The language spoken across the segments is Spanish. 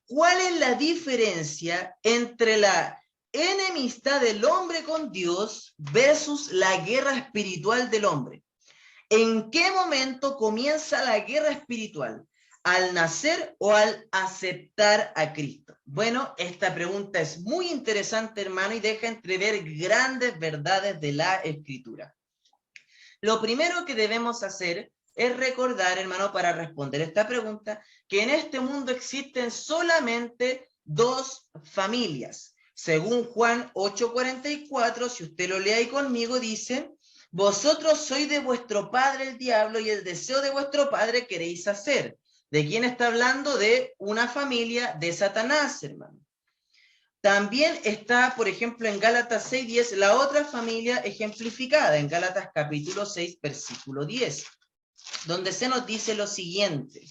¿cuál es la diferencia entre la enemistad del hombre con Dios versus la guerra espiritual del hombre? ¿En qué momento comienza la guerra espiritual? ¿Al nacer o al aceptar a Cristo? Bueno, esta pregunta es muy interesante, hermano, y deja entrever grandes verdades de la Escritura. Lo primero que debemos hacer es recordar, hermano, para responder esta pregunta, que en este mundo existen solamente dos familias. Según Juan 8:44, si usted lo lee ahí conmigo, dice: vosotros sois de vuestro padre el diablo y el deseo de vuestro padre queréis hacer. ¿De quién está hablando? De una familia de Satanás, hermano. También está, por ejemplo, en Gálatas 6:10, la otra familia ejemplificada, en Gálatas capítulo 6, versículo 10, donde se nos dice lo siguiente,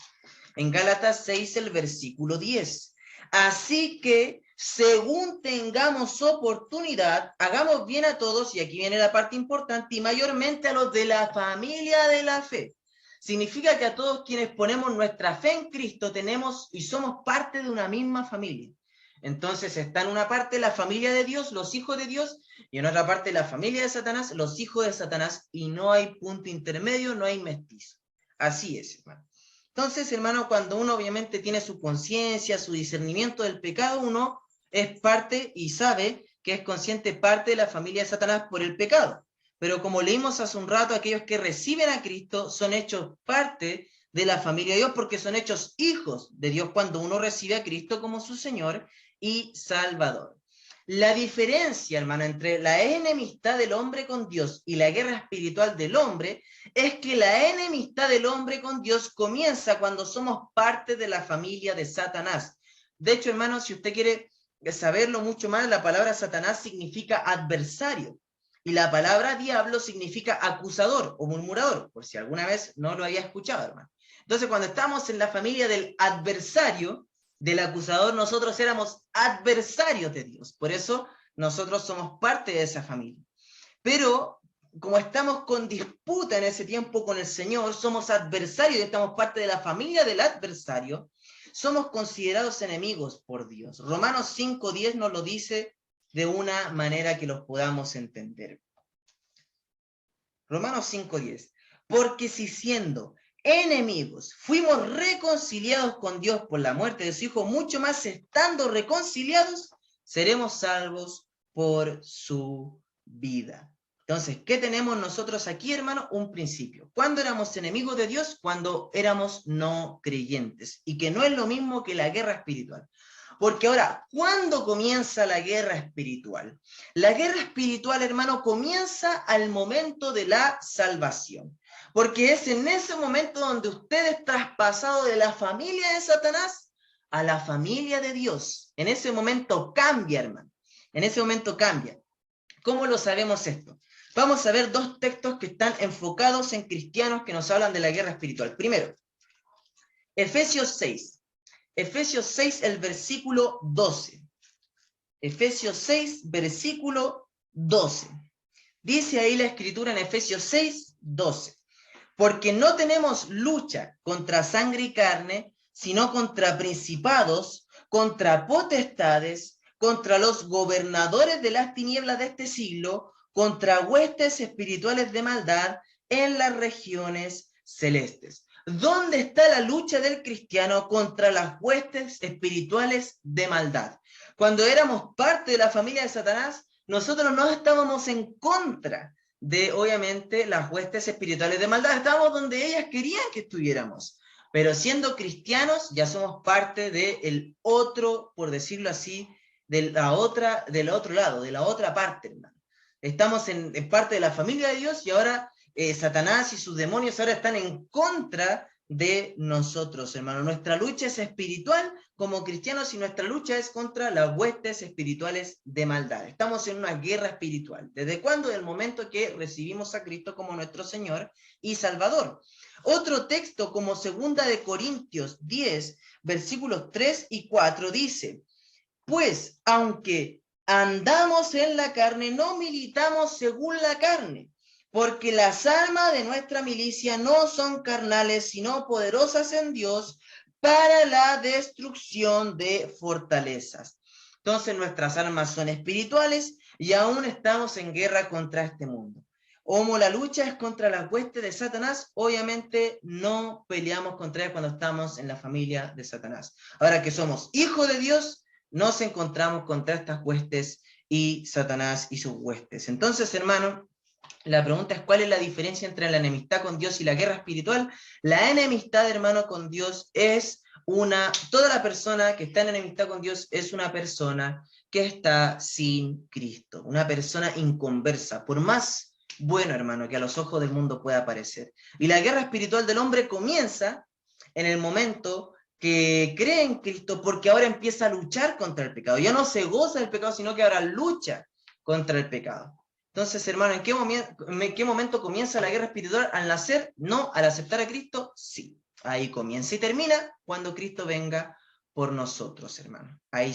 en Gálatas 6, el versículo 10. Así que, según tengamos oportunidad, hagamos bien a todos, y aquí viene la parte importante, y mayormente a los de la familia de la fe. Significa que a todos quienes ponemos nuestra fe en Cristo tenemos y somos parte de una misma familia. Entonces está en una parte la familia de Dios, los hijos de Dios, y en otra parte la familia de Satanás, los hijos de Satanás, y no hay punto intermedio, no hay mestizo. Así es, hermano. Entonces, hermano, cuando uno obviamente tiene su conciencia, su discernimiento del pecado, uno es parte y sabe que es consciente parte de la familia de Satanás por el pecado. Pero como leímos hace un rato, aquellos que reciben a Cristo son hechos parte de la familia de Dios porque son hechos hijos de Dios cuando uno recibe a Cristo como su Señor y Salvador. La diferencia, hermano, entre la enemistad del hombre con Dios y la guerra espiritual del hombre es que la enemistad del hombre con Dios comienza cuando somos parte de la familia de Satanás. De hecho, hermano, si usted quiere saberlo mucho más, la palabra Satanás significa adversario y la palabra diablo significa acusador o murmurador, por si alguna vez no lo había escuchado, hermano. Entonces, cuando estamos en la familia del adversario, del acusador, nosotros éramos adversarios de Dios. Por eso nosotros somos parte de esa familia. Pero como estamos con disputa en ese tiempo con el Señor, somos adversarios y estamos parte de la familia del adversario, somos considerados enemigos por Dios. Romanos 5:10 nos lo dice de una manera que los podamos entender. Romanos 5:10. Porque si siendo enemigos fuimos reconciliados con Dios por la muerte de su Hijo, mucho más estando reconciliados, seremos salvos por su vida. Entonces, ¿qué tenemos nosotros aquí, hermano? Un principio. ¿Cuándo éramos enemigos de Dios? Cuando éramos no creyentes. Y que no es lo mismo que la guerra espiritual. Porque ahora, ¿cuándo comienza la guerra espiritual? La guerra espiritual, hermano, comienza al momento de la salvación. Porque es en ese momento donde usted es traspasado de la familia de Satanás a la familia de Dios. En ese momento cambia, hermano. En ese momento cambia. ¿Cómo lo sabemos esto? Vamos a ver dos textos que están enfocados en cristianos que nos hablan de la guerra espiritual. Primero, Efesios 6. Efesios 6, el versículo 12. Efesios 6, versículo 12. Dice ahí la escritura en Efesios 6, 12. Porque no tenemos lucha contra sangre y carne, sino contra principados, contra potestades, contra los gobernadores de las tinieblas de este siglo, contra huestes espirituales de maldad en las regiones celestes. ¿Dónde está la lucha del cristiano contra las huestes espirituales de maldad? Cuando éramos parte de la familia de Satanás, nosotros no estábamos en contra de, obviamente, las huestes espirituales de maldad. Estábamos donde ellas querían que estuviéramos. Pero siendo cristianos, ya somos parte del otro, por decirlo así, del otro lado, de la otra parte, hermano. Estamos en parte de la familia de Dios y ahora Satanás y sus demonios ahora están en contra de nosotros, hermano. Nuestra lucha es espiritual como cristianos y nuestra lucha es contra las huestes espirituales de maldad. Estamos en una guerra espiritual. ¿Desde cuándo? Del momento que recibimos a Cristo como nuestro Señor y Salvador. Otro texto como 2 Corintios 10, versículos 3 y 4 dice: pues, aunque andamos en la carne, no militamos según la carne, porque las armas de nuestra milicia no son carnales, sino poderosas en Dios para la destrucción de fortalezas. Entonces nuestras almas son espirituales y aún estamos en guerra contra este mundo. Como la lucha es contra las huestes de Satanás, obviamente no peleamos contra él cuando estamos en la familia de Satanás. Ahora que somos hijos de Dios, nos encontramos contra estas huestes y Satanás y sus huestes. Entonces, hermano, la pregunta es, ¿cuál es la diferencia entre la enemistad con Dios y la guerra espiritual? La enemistad, hermano, con Dios es toda la persona que está en enemistad con Dios es una persona que está sin Cristo, una persona inconversa, por más bueno, hermano, que a los ojos del mundo pueda parecer. Y la guerra espiritual del hombre comienza en el momento que cree en Cristo, porque ahora empieza a luchar contra el pecado. Ya no se goza del pecado, sino que ahora lucha contra el pecado. Entonces, hermano, ¿en qué momento comienza la guerra espiritual? ¿Al nacer? No. ¿Al aceptar a Cristo? Sí. Ahí comienza y termina cuando Cristo venga por nosotros, hermano. Ahí se